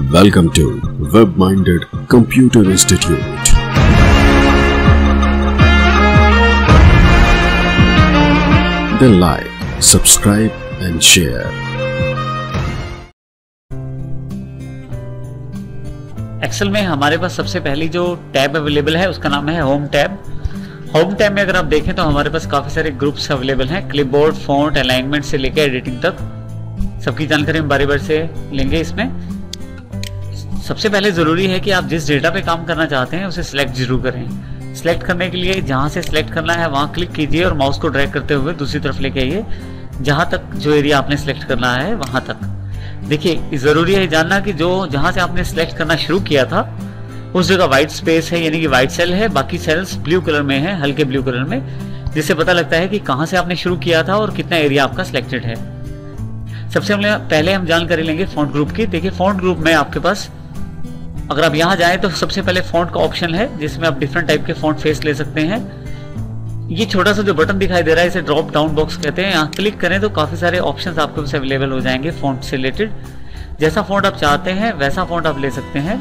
Welcome to Web-Minded Computer Institute. Then like, subscribe and share. Excel में हमारे पास सबसे पहली जो टैब अवेलेबल है उसका नाम है होम टैब। होम टैब में अगर आप देखें तो हमारे पास काफ़ी सारे ग्रुप्स अवेलेबल हैं, क्लिपबोर्ड, फॉन्ट, अलाइनमेंट से लेकर एडिटिंग तक सबकी जानकारी हम बारी बारी से लेंगे। इसमें सबसे पहले ज़रूरी है कि आप जिस डेटा पे काम करना चाहते हैं उसे सिलेक्ट जरूर करें। सिलेक्ट करने के लिए जहाँ से सिलेक्ट करना है वहाँ क्लिक कीजिए और माउस को ड्रैग करते हुए दूसरी तरफ लेके आइए, जहाँ तक जो एरिया आपने सिलेक्ट करना है वहाँ तक। देखिए, ज़रूरी है जानना कि जो जहाँ से आपने सिलेक्ट करना शुरू किया था उस जगह वाइट स्पेस है, यानी कि वाइट सेल है, बाकी सेल्स ब्लू कलर में है, हल्के ब्लू कलर में, जिससे पता लगता है कि कहाँ से आपने शुरू किया था और कितना एरिया आपका सिलेक्टेड है। सबसे पहले हम जानकारी लेंगे फॉन्ट ग्रुप की। देखिए, फॉन्ट ग्रुप में आपके पास अगर आप यहाँ जाएं तो सबसे पहले फॉन्ट का ऑप्शन है जिसमें आप डिफरेंट टाइप के फॉन्ट फेस ले सकते हैं। ये छोटा सा जो बटन दिखाई दे रहा है इसे ड्रॉप डाउन बॉक्स कहते हैं। यहाँ क्लिक करें तो काफ़ी सारे ऑप्शंस आपके पास अवेलेबल हो जाएंगे फॉन्ट से रिलेटेड। जैसा फॉन्ट आप चाहते हैं वैसा फॉन्ट आप ले सकते हैं।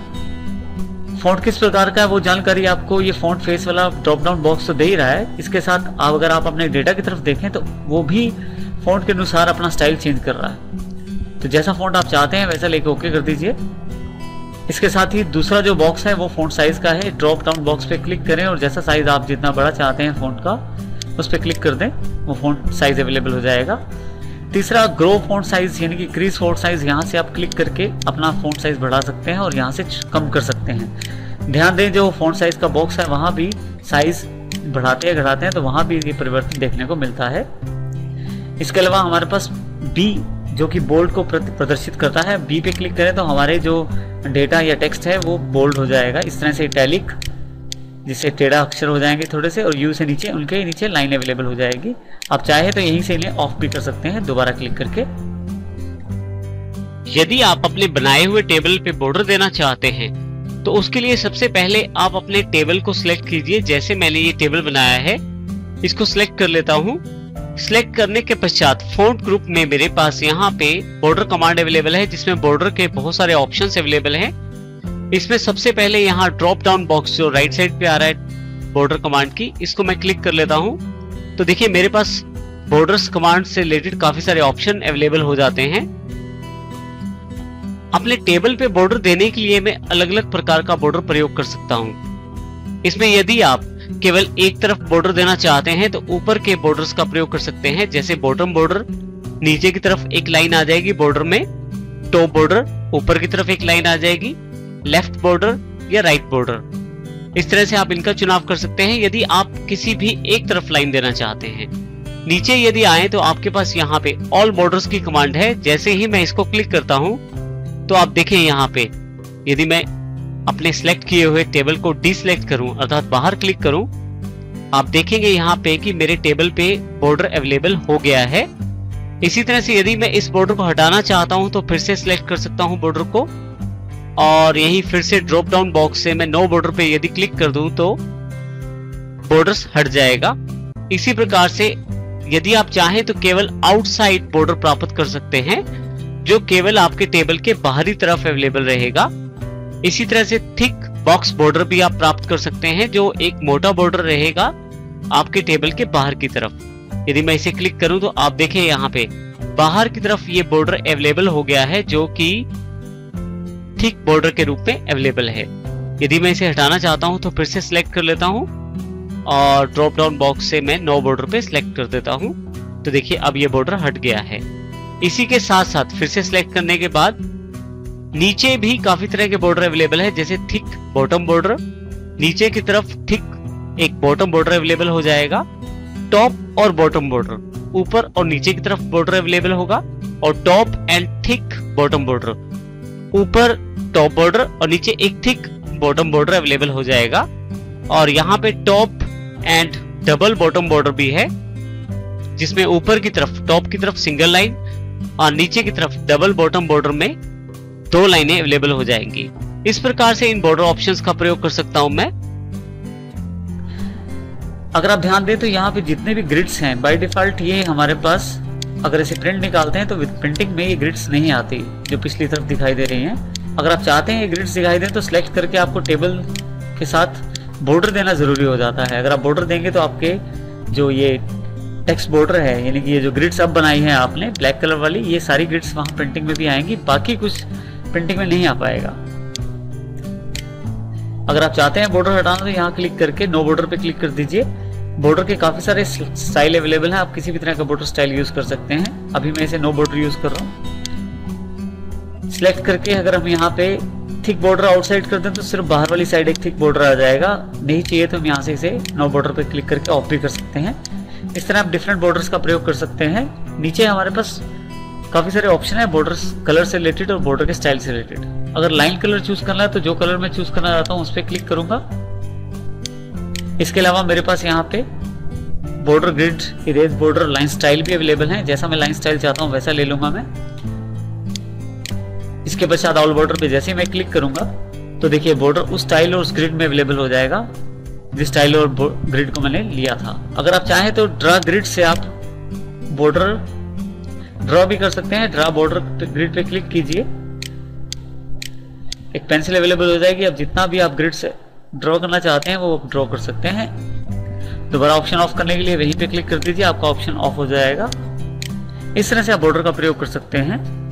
फॉन्ट किस प्रकार का है वो जानकारी आपको ये फॉन्ट फेस वाला ड्रॉप डाउन बॉक्स तो दे ही रहा है। इसके साथ अगर आप अपने डेटा की तरफ देखें तो वो भी फॉन्ट के अनुसार अपना स्टाइल चेंज कर रहा है। तो जैसा फॉन्ट आप चाहते हैं वैसा लेके ओके कर दीजिए। इसके साथ ही दूसरा जो बॉक्स है वो फॉन्ट साइज का है। ड्रॉप डाउन बॉक्स पे क्लिक करें और जैसा साइज आप जितना बड़ा चाहते हैं फॉन्ट का उस पर क्लिक कर दें, वो फॉन्ट साइज अवेलेबल हो जाएगा। तीसरा ग्रो फॉन्ट साइज यानी कि इंक्रीज फॉन्ट साइज, यहाँ से आप क्लिक करके अपना फॉन्ट साइज बढ़ा सकते हैं और यहाँ से कम कर सकते हैं। ध्यान दें जो फॉन्ट साइज का बॉक्स है वहाँ भी साइज बढ़ाते या घटाते हैं तो वहाँ भी ये परिवर्तन देखने को मिलता है। इसके अलावा हमारे पास बी जो कि बोल्ड को प्रदर्शित करता है, बी पे क्लिक करें तो हमारे जो डेटा या टेक्स्ट है वो बोल्ड हो जाएगा। इस तरह से इटैलिक, जिससे टेढ़ा अक्षर हो जाएंगे थोड़े से, और यू से नीचे उनके नीचे लाइन अवेलेबल हो जाएगी। आप चाहे तो यहीं से इन्हें ऑफ भी कर सकते हैं दोबारा क्लिक करके। यदि आप अपने बनाए हुए टेबल पे बॉर्डर देना चाहते हैं तो उसके लिए सबसे पहले आप अपने टेबल को सिलेक्ट कीजिए। जैसे मैंने ये टेबल बनाया है, इसको सिलेक्ट कर लेता हूँ। सिलेक्ट करने के पश्चात फॉन्ट ग्रुप में मेरे पास यहाँ पे बॉर्डर कमांड अवेलेबल है जिसमें बॉर्डर के बहुत सारे ऑप्शंस अवेलेबल हैं। इसमें सबसे पहले यहाँ ड्रॉप डाउन बॉक्स जो राइट साइड पे आ रहा है बॉर्डर कमांड की, इसको मैं क्लिक कर लेता हूँ। तो देखिए मेरे पास बॉर्डर्स कमांड से रिलेटेड काफी सारे ऑप्शन अवेलेबल हो जाते हैं। अपने टेबल पे बॉर्डर देने के लिए मैं अलग अलग प्रकार का बॉर्डर प्रयोग कर सकता हूँ। इसमें यदि आप केवल एक तरफ बॉर्डर देना चाहते हैं तो ऊपर के बॉर्डर्स का प्रयोग कर सकते हैं, जैसे बॉटम बॉर्डर, नीचे की तरफ एक लाइन आ जाएगी बॉर्डर में, टॉप बॉर्डर, ऊपर की तरफ एक लाइन आ जाएगी, लेफ्ट बॉर्डर या राइट बॉर्डर। इस तरह से आप इनका चुनाव कर सकते हैं यदि आप किसी भी एक तरफ लाइन देना चाहते हैं। नीचे यदि आए तो आपके पास यहाँ पे ऑल बॉर्डर्स की कमांड है। जैसे ही मैं इसको क्लिक करता हूँ तो आप देखें यहाँ पे यदि मैं अपने सिलेक्ट किए हुए टेबल को डिसलेक्ट करूं अर्थात बाहर क्लिक करूं, आप देखेंगे यहाँ पे कि मेरे टेबल पे बॉर्डर अवेलेबल हो गया है। इसी तरह से यदि मैं इस बॉर्डर को हटाना चाहता हूं तो फिर से सिलेक्ट कर सकता हूं बॉर्डर को, और यही फिर से ड्रॉप डाउन बॉक्स से मैं नो बॉर्डर पे यदि क्लिक कर दूं तो बॉर्डर्स हट जाएगा। इसी प्रकार से यदि आप चाहें तो केवल आउटसाइड बॉर्डर प्राप्त कर सकते हैं जो केवल आपके टेबल के बाहरी तरफ अवेलेबल रहेगा। इसी तरह से थिक बॉक्स बॉर्डर भी आप प्राप्त कर सकते हैं जो एक मोटा बॉर्डर रहेगा आपके टेबल के बाहर की तरफ। यदि मैं इसे क्लिक करूं तो आप देखें यहाँ पे बाहर की तरफ ये बॉर्डर अवेलेबल हो गया है जो कि थिक बॉर्डर के रूप में अवेलेबल है। यदि मैं इसे हटाना चाहता हूं तो फिर से सिलेक्ट कर लेता हूं और ड्रॉप डाउन बॉक्स से मैं नो बॉर्डर पे सिलेक्ट कर देता हूं। तो देखिए अब ये बॉर्डर हट गया है। इसी के साथ साथ फिर से सिलेक्ट करने के बाद नीचे भी काफी तरह के बॉर्डर अवेलेबल है, जैसे थिक बॉटम बॉर्डर, नीचे की तरफ थिक एक बॉटम बॉर्डर अवेलेबल हो जाएगा, टॉप और बॉटम बॉर्डर, ऊपर और नीचे की तरफ बॉर्डर अवेलेबल होगा, और top and thick bottom border, ऊपर टॉप बॉर्डर और नीचे एक थिक बॉटम बॉर्डर अवेलेबल हो जाएगा। और यहाँ पे top and double bottom border भी है जिसमें ऊपर की तरफ टॉप की तरफ सिंगल लाइन और नीचे की तरफ डबल बॉटम बॉर्डर में 2 लाइनें अवेलेबल हो जाएंगी। इस प्रकार से इन बॉर्डर ऑप्शंस का प्रयोग कर सकता हूं मैं। अगर आप ध्यान दें तो यहाँ पे जितने भी ग्रिड्स हैं बाय डिफॉल्ट ये हमारे पास अगर इसे प्रिंट निकालते हैं तो विद प्रिंटिंग में ये ग्रिड्स नहीं आती जो पिछली तरफ दिखाई दे रही हैं। अगर आप चाहते हैं ये ग्रिड्स दिखाई दें तो सिलेक्ट करके आपको टेबल के साथ बॉर्डर देना जरूरी हो जाता है। अगर आप बॉर्डर देंगे तो आपके जो ये टेक्स्ट बॉर्डर है, यानी कि ये जो ग्रिड्स अब बनाई है आपने ब्लैक कलर वाली, ये सारी ग्रिड्स वहां प्रिंटिंग में भी आएंगी, बाकी कुछ प्रिंटिंग में नहीं आ पाएगा। अगर आप चाहते हैं बॉर्डर हटाना तो यहाँ क्लिक करके नो बॉर्डर पे क्लिक कर दीजिए। बॉर्डर के काफी सारे स्टाइल अवेलेबल हैं, आप किसी भी तरह का बॉर्डर स्टाइल यूज कर सकते हैं। अभी मैं इसे नो बॉर्डर यूज कर रहा हूँ। सिलेक्ट करके अगर हम यहाँ पे थिक बॉर्डर आउटसाइड कर दें तो सिर्फ बाहर वाली साइड एक थिक बॉर्डर आ जाएगा। नहीं चाहिए तो हम यहाँ से इसे नो बॉर्डर पे क्लिक करके ऑफ भी कर सकते हैं। इस तरह आप डिफरेंट बॉर्डर्स का प्रयोग कर सकते हैं। नीचे हमारे पास काफी सारे ऑप्शन है बॉर्डर कलर से रिलेटेड और बॉर्डर के स्टाइल से रिलेटेड। अगर लाइन कलर चूज करना है तो जो कलर मैं चूज करना चाहता हूँ उस पर क्लिक करूंगा। इसके अलावा मेरे पास यहाँ पे border grid, erase border, line style भी अवेलेबल है। जैसा मैं लाइन स्टाइल चाहता हूँ वैसा ले लूंगा मैं। इसके पश्चात ऑल बॉर्डर पे जैसे ही मैं क्लिक करूंगा तो देखिए बॉर्डर उस स्टाइल और उस ग्रिड में अवेलेबल हो जाएगा जिस स्टाइल और ग्रिड को मैंने लिया था। अगर आप चाहें तो ड्रा ग्रिड से आप बॉर्डर ड्रॉ भी कर सकते हैं। ड्रा बॉर्डर ग्रिड पे क्लिक कीजिए, एक पेंसिल अवेलेबल हो जाएगी। अब जितना भी आप ग्रिड से ड्रॉ करना चाहते हैं वो ड्रॉ कर सकते हैं। दोबारा ऑप्शन ऑफ करने के लिए वहीं पे क्लिक कर दीजिए, आपका ऑप्शन ऑफ हो जाएगा। इस तरह से आप बॉर्डर का प्रयोग कर सकते हैं।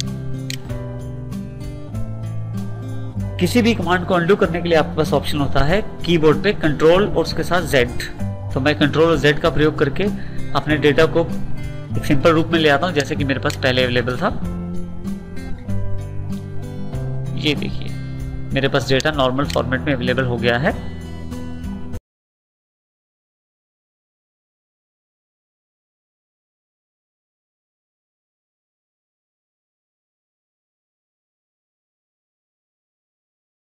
किसी भी कमांड को अंडू करने के लिए आपके पास ऑप्शन होता है कीबोर्ड पे कंट्रोल और उसके साथ Z। तो मैं कंट्रोल और Z का प्रयोग करके अपने डेटा को एक सिंपल रूप में ले आता हूं जैसे कि मेरे पास पहले अवेलेबल था। ये देखिए मेरे पास डेटा नॉर्मल फॉर्मेट में अवेलेबल हो गया है।